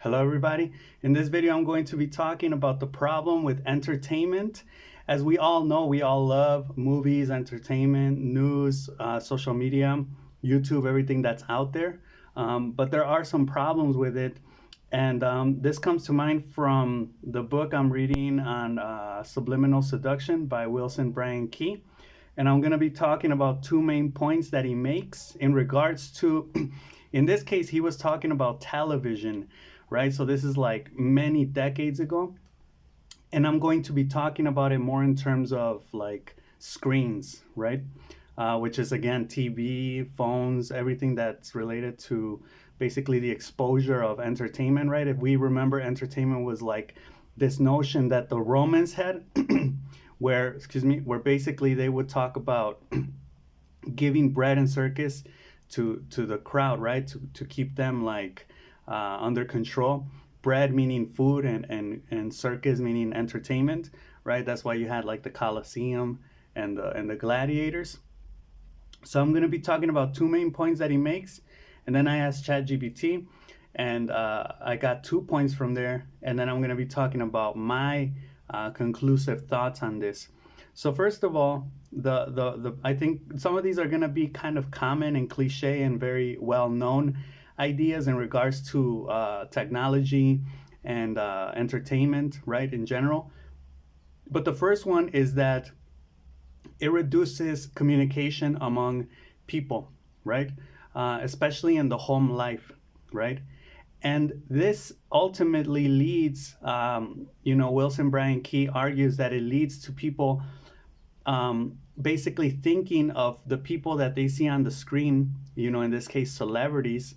Hello everybody. In this video I'm going to be talking about the problem with entertainment. As we all know, we all love movies, entertainment, news, social media, YouTube, everything that's out there. But there are some problems with it. And this comes to mind from the book I'm reading on Subliminal Seduction by Wilson Bryan Key. And I'm going to be talking about two main points that he makes in regards to, in this case, he was talking about television, right? So this is like many decades ago. And I'm going to be talking about it more in terms of like screens, right? Which is again, TV, phones, everything that's related to basically the exposure of entertainment, right? If we remember, entertainment was like this notion that the Romans had, where basically they would talk about giving bread and circus to the crowd, right? To keep them like under control. Bread meaning food, and circus meaning entertainment, right? That's why you had like the Colosseum and the gladiators. So I'm going to be talking about two main points that he makes, and then I asked ChatGPT, and I got 2 points from there, and then I'm going to be talking about my conclusive thoughts on this. So first of all, I think some of these are going to be kind of common and cliche and very well known ideas in regards to technology and entertainment, right, in general. But the first one is that it reduces communication among people, right? Especially in the home life, right? And this ultimately leads, Wilson Bryan Key argues that it leads to people basically thinking of the people that they see on the screen, in this case, celebrities.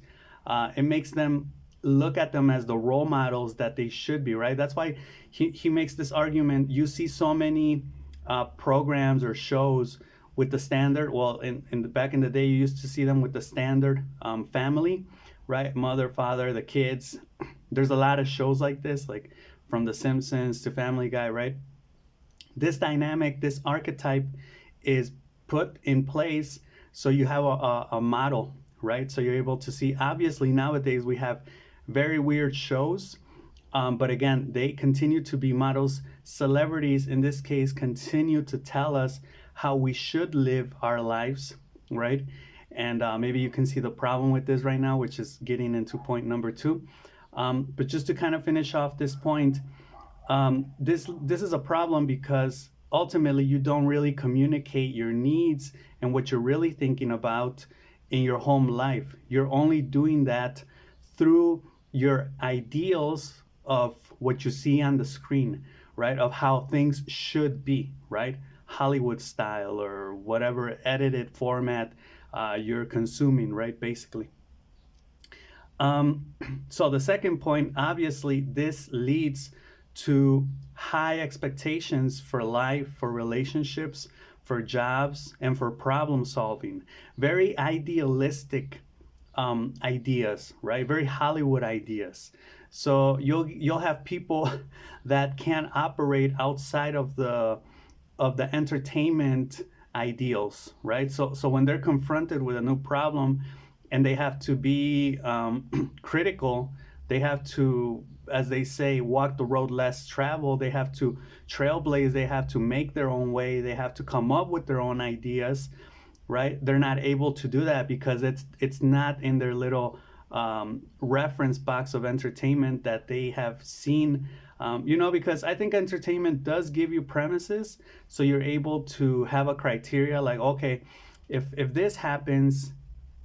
It makes them look at them as the role models that they should be, right? That's why he makes this argument. You see so many programs or shows with the standard, well, back in the day, you used to see them with the standard family, right? Mother, father, the kids. There's a lot of shows like this, like from The Simpsons to Family Guy, right? This dynamic, this archetype is put in place so you have a model, right? So you're able to see, obviously nowadays we have very weird shows, but again, they continue to be models. Celebrities, in this case, continue to tell us how we should live our lives, right? And maybe you can see the problem with this right now, which is getting into point number 2. But just to kind of finish off this point, this is a problem because ultimately you don't really communicate your needs and what you're really thinking about in your home life. You're only doing that through your ideals of what you see on the screen, right? Of how things should be, right? Hollywood style or whatever edited format you're consuming, right? Basically. So the second point, obviously, this leads to high expectations for life, for relationships, for jobs, and for problem solving. Very idealistic ideas, right? Very Hollywood ideas. So you'll have people that can't operate outside of the entertainment ideals, right? So when they're confronted with a new problem and they have to be critical, they have to, as they say, walk the road less traveled. They have to trailblaze. They have to make their own way. They have to come up with their own ideas, right? They're not able to do that because it's not in their little reference box of entertainment that they have seen. Because I think entertainment does give you premises, so you're able to have a criteria like, okay, if this happens,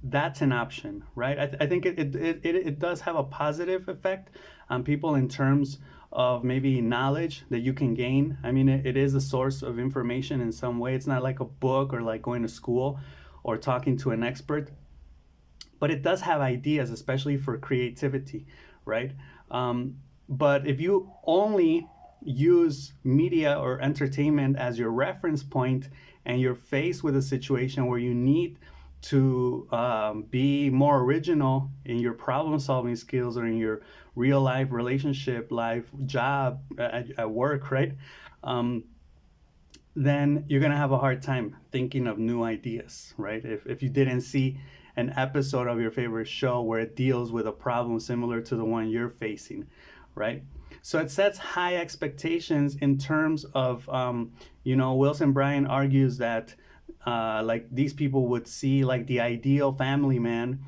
that's an option, right? I think it does have a positive effect on people in terms of maybe knowledge that you can gain. I mean, it is a source of information in some way. It's not like a book or like going to school or talking to an expert, but it does have ideas, especially for creativity, right? But if you only use media or entertainment as your reference point and you're faced with a situation where you need to be more original in your problem solving skills or in your real life relationship life job at work, right? Then you're gonna have a hard time thinking of new ideas, right? If you didn't see an episode of your favorite show where it deals with a problem similar to the one you're facing, right? So it sets high expectations in terms of, Wilson Bryan argues that like these people would see like the ideal family man,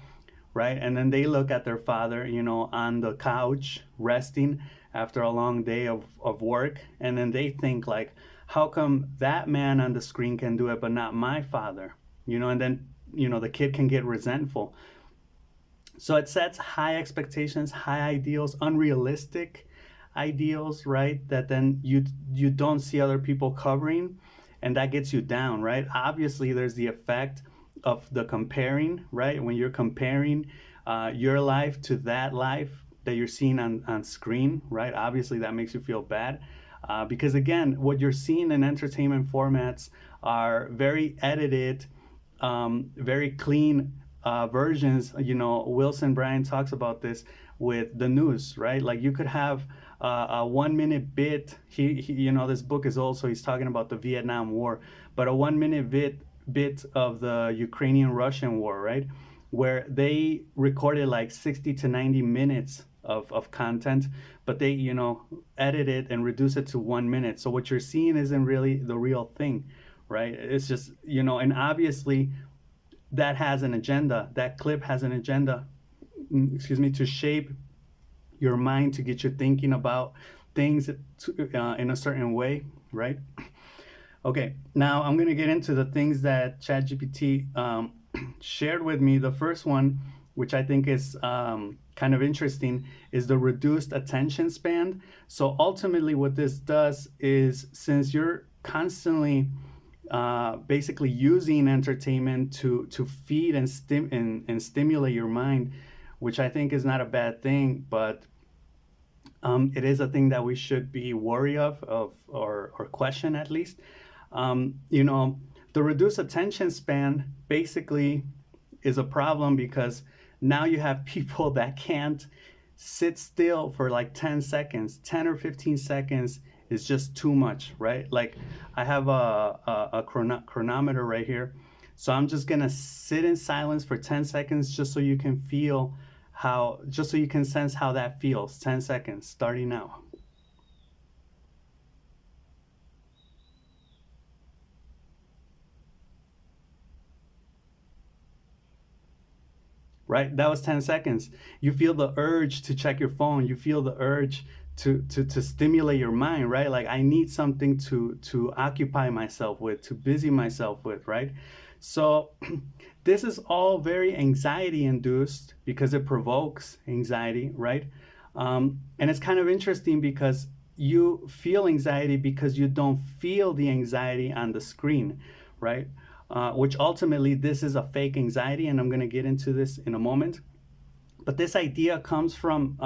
right? And then they look at their father, on the couch resting after a long day of work. And then they think like, how come that man on the screen can do it, but not my father? And then, the kid can get resentful. So it sets high expectations, high ideals, unrealistic ideals, right? That then you don't see other people covering, and that gets you down, right? Obviously, there's the effect of the comparing, right? When you're comparing your life to that life that you're seeing on screen, right? Obviously, that makes you feel bad. Because again, what you're seeing in entertainment formats are very edited, very clean versions. Wilson Bryan talks about this with the news, right? Like you could have a 1 minute bit. This book is also, he's talking about the Vietnam War, but a 1 minute bit of the Ukrainian-Russian war, right? Where they recorded like 60 to 90 minutes of content, but they, edit it and reduce it to 1 minute. So what you're seeing isn't really the real thing, right? It's just, and obviously that has an agenda. That clip has an agenda, to shape your mind, to get you thinking about things in a certain way, right? Okay, now I'm going to get into the things that ChatGPT shared with me. The first one, which I think is kind of interesting, is the reduced attention span. So ultimately what this does is, since you're constantly basically using entertainment to feed and stimulate your mind, which I think is not a bad thing, but it is a thing that we should be worried of or question at least. The reduced attention span basically is a problem because now you have people that can't sit still for like 10 seconds. 10 or 15 seconds is just too much, right? Like I have a chronometer right here. So I'm just gonna sit in silence for 10 seconds just so you can feel just so you can sense how that feels. 10 seconds, starting now. Right? That was 10 seconds. You feel the urge to check your phone. You feel the urge to stimulate your mind, right? Like I need something to occupy myself with, to busy myself with, right? So this is all very anxiety induced because it provokes anxiety, right? And it's kind of interesting because you feel anxiety because you don't feel the anxiety on the screen, right? Which ultimately this is a fake anxiety, and I'm going to get into this in a moment. But this idea comes from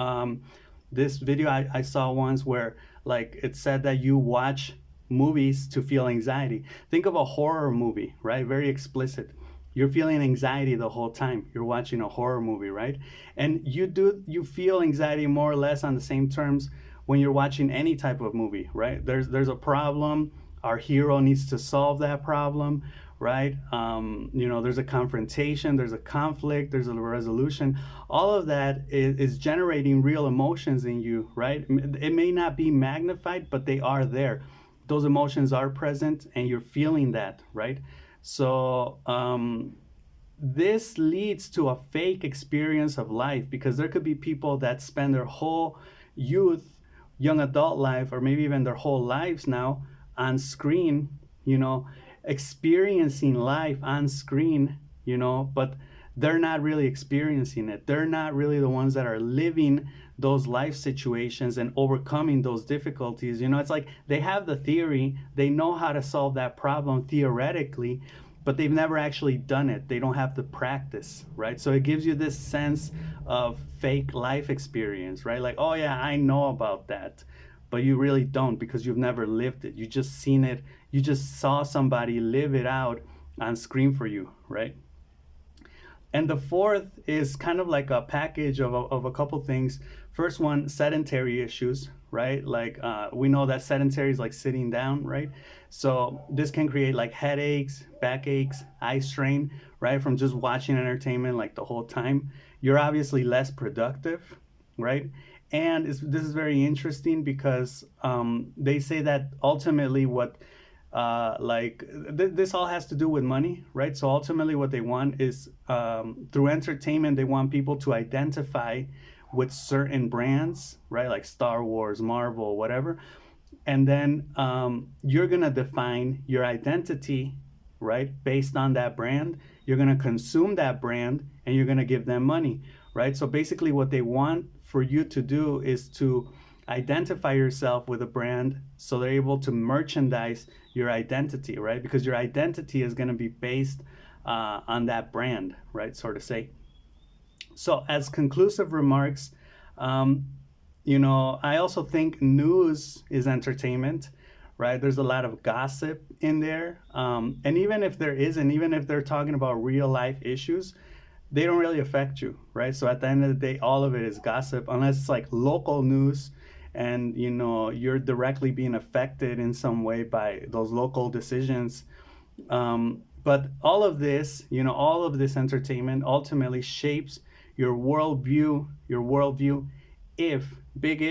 this video I saw once where like it said that you watch movies to feel anxiety. Think of a horror movie, right? Very explicit. You're feeling anxiety the whole time. You're watching a horror movie, right? And you feel anxiety more or less on the same terms when you're watching any type of movie, right? There's a problem. Our hero needs to solve that problem, right? There's a confrontation, there's a conflict, there's a resolution. All of that is generating real emotions in you, right? It may not be magnified, but they are there. Those emotions are present and you're feeling that, right? So this leads to a fake experience of life, because there could be people that spend their whole youth, young adult life, or maybe even their whole lives now on screen, experiencing life on screen, but they're not really experiencing it. They're not really the ones that are living those life situations and overcoming those difficulties. It's like they have the theory, they know how to solve that problem theoretically, but they've never actually done it. They don't have the practice, right? So it gives you this sense of fake life experience, right? Like, oh yeah, I know about that. But you really don't, because you've never lived it. You just seen it. You just saw somebody live it out on screen for you, right? And the fourth is kind of like a package of a couple things. First one, sedentary issues, right? Like we know that sedentary is like sitting down, right? So this can create like headaches, backaches, eye strain, right? From just watching entertainment like the whole time. You're obviously less productive, right? And this is very interesting because they say that ultimately what this all has to do with money, right? So ultimately, what they want is through entertainment, they want people to identify with certain brands, right? Like Star Wars, Marvel, whatever. And then you're gonna define your identity, right, based on that brand. You're gonna consume that brand, and you're gonna give them money, right? So basically, what they want for you to do is to identify yourself with a brand so they're able to merchandise your identity, right? Because your identity is going to be based on that brand, right? So to say. So as conclusive remarks, I also think news is entertainment, right? There's a lot of gossip in there. And even if there isn't, even if they're talking about real life issues, they don't really affect you, right? So at the end of the day, all of it is gossip, unless it's like local news and you're directly being affected in some way by those local decisions. But all of this entertainment ultimately shapes your worldview, if big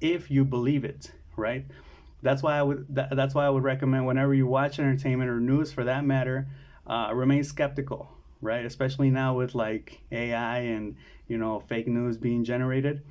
if you believe it, right? That's why I would recommend, whenever you watch entertainment or news for that matter, remain skeptical, right? Especially now with like AI and fake news being generated.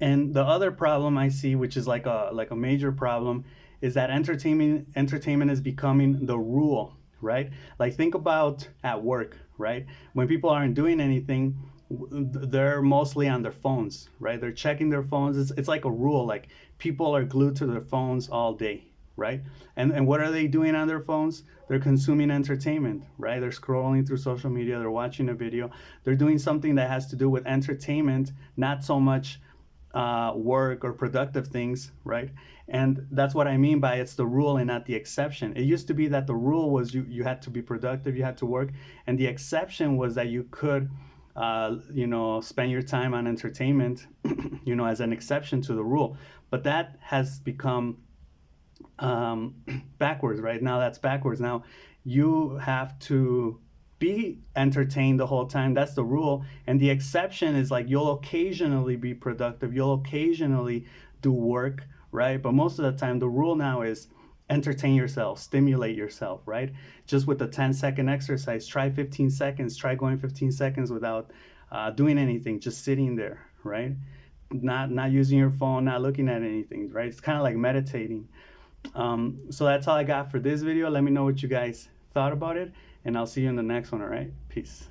And the other problem I see, which is like a major problem, is that entertainment is becoming the rule, right? Like think about at work, right? When people aren't doing anything, they're mostly on their phones, right? They're checking their phones. It's like a rule. Like people are glued to their phones all day, right? And what are they doing on their phones? They're consuming entertainment, right? They're scrolling through social media. They're watching a video. They're doing something that has to do with entertainment, not so much work or productive things, right? And that's what I mean by it's the rule and not the exception. It used to be that the rule was you had to be productive, you had to work, and the exception was that you could, spend your time on entertainment, as an exception to the rule. But that has become backwards, right? Now that's backwards. Now you have to be entertained the whole time. That's the rule. And the exception is like you'll occasionally be productive, you'll occasionally do work, right? But most of the time, the rule now is entertain yourself, stimulate yourself, right? Just with the 10-second exercise, try 15 seconds, try going 15 seconds without doing anything, just sitting there, right? Not using your phone, not looking at anything, right? It's kind of like meditating. So that's all I got for this video. Let me know what you guys thought about it, and I'll see you in the next one. All right, peace.